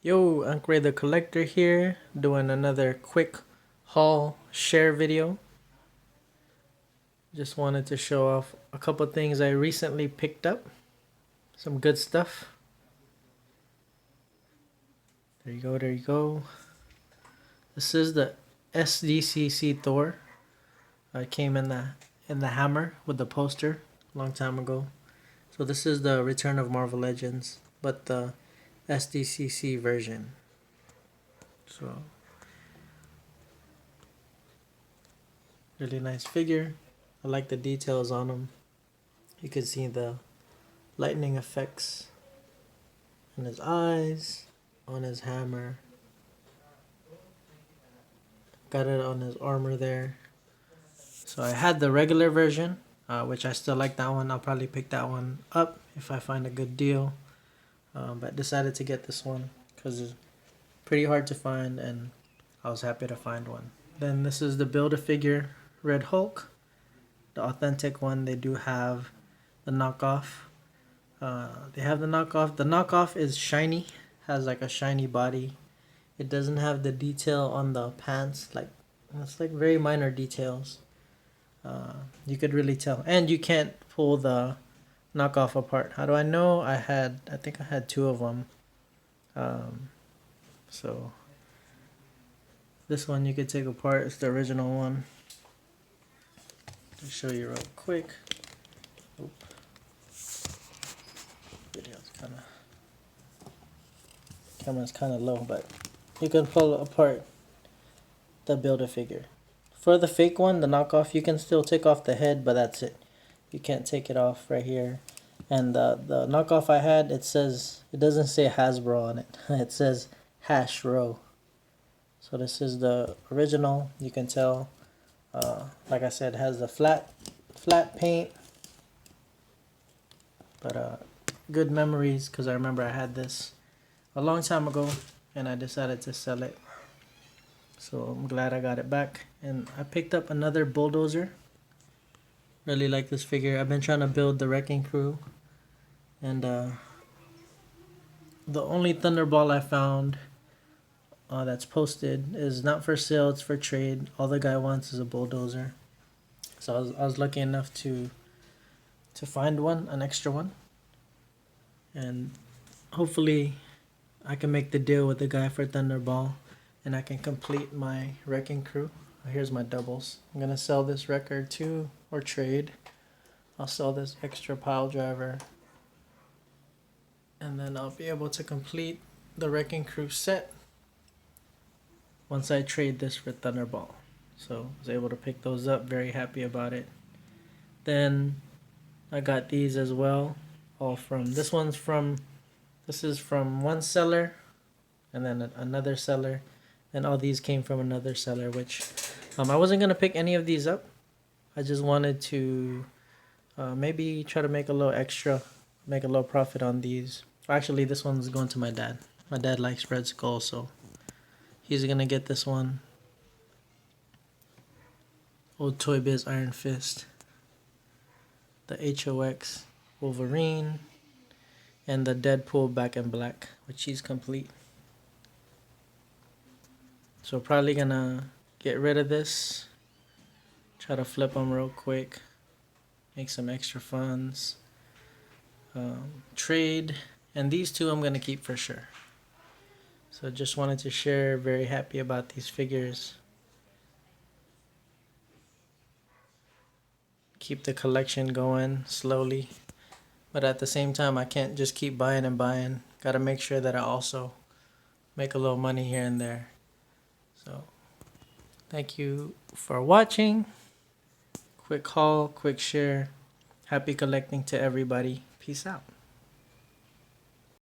Yo, Ankray the Collector here, doing another quick haul share video. Just wanted to show off a couple things I recently picked up. Some good stuff. There you go, there you go. This is the SDCC Thor. It came in the hammer with the poster a long time ago. So this is the Return of Marvel Legends, but the SDCC version. So really nice figure. I like the details on him. You can see the lightning effects in his eyes, on his hammer. Got it on his armor there. So I had the regular version, which I still like that one. I'll probably pick that one up if I find a good deal. But decided to get this one because it's pretty hard to find, and I was happy to find one. Then this is the Build-A-Figure Red Hulk. The authentic one. They do have the knockoff. They have the knockoff. The knockoff is shiny, has like a shiny body. It doesn't have the detail on the pants. It's like very minor details. You could really tell, and you can't pull the knockoff apart. How do I know? I think I had two of them. So this one you could take apart. It's the original one. I'll show you real quick. Oop. Video's camera's kind of low, but you can pull apart the Build-A-Figure. For the fake one, the knockoff, you can still take off the head, but that's it. You can't take it off right here. And the knockoff I had, it doesn't say Hasbro on it. It says Hashro. So this is the original. You can tell, like I said, it has the flat paint. But good memories, because I remember I had this a long time ago and I decided to sell it. So I'm glad I got it back. And I picked up another Bulldozer. Really like this figure. I've been trying to build the Wrecking Crew. And the only Thunderball I found that's posted is not for sale, it's for trade. All the guy wants is a Bulldozer. So I was lucky enough to find one, an extra one. And hopefully I can make the deal with the guy for Thunderball and I can complete my Wrecking Crew. Here's my doubles. I'm going to sell this record too, or trade. I'll sell this extra pile driver. And then I'll be able to complete the Wrecking Crew set once I trade this for Thunderball. So I was able to pick those up, very happy about it. Then I got these as well, all from, this is from one seller and then another seller. And all these came from another seller, which I wasn't going to pick any of these up. I just wanted to maybe try to make a little extra, make a little profit on these. Actually, this one's going to my dad. My dad likes Red Skull, so he's going to get this one. Old Toy Biz Iron Fist. The HOX Wolverine. And the Deadpool Back in Black, which he's complete. So probably gonna get rid of this. Try to flip them real quick. Make some extra funds. Trade. And these two I'm gonna keep for sure. So just wanted to share. Very happy about these figures. Keep the collection going slowly. But at the same time, I can't just keep buying and buying. Gotta make sure that I also make a little money here and there. So, thank you for watching. Quick haul, quick share. Happy collecting to everybody. Peace out.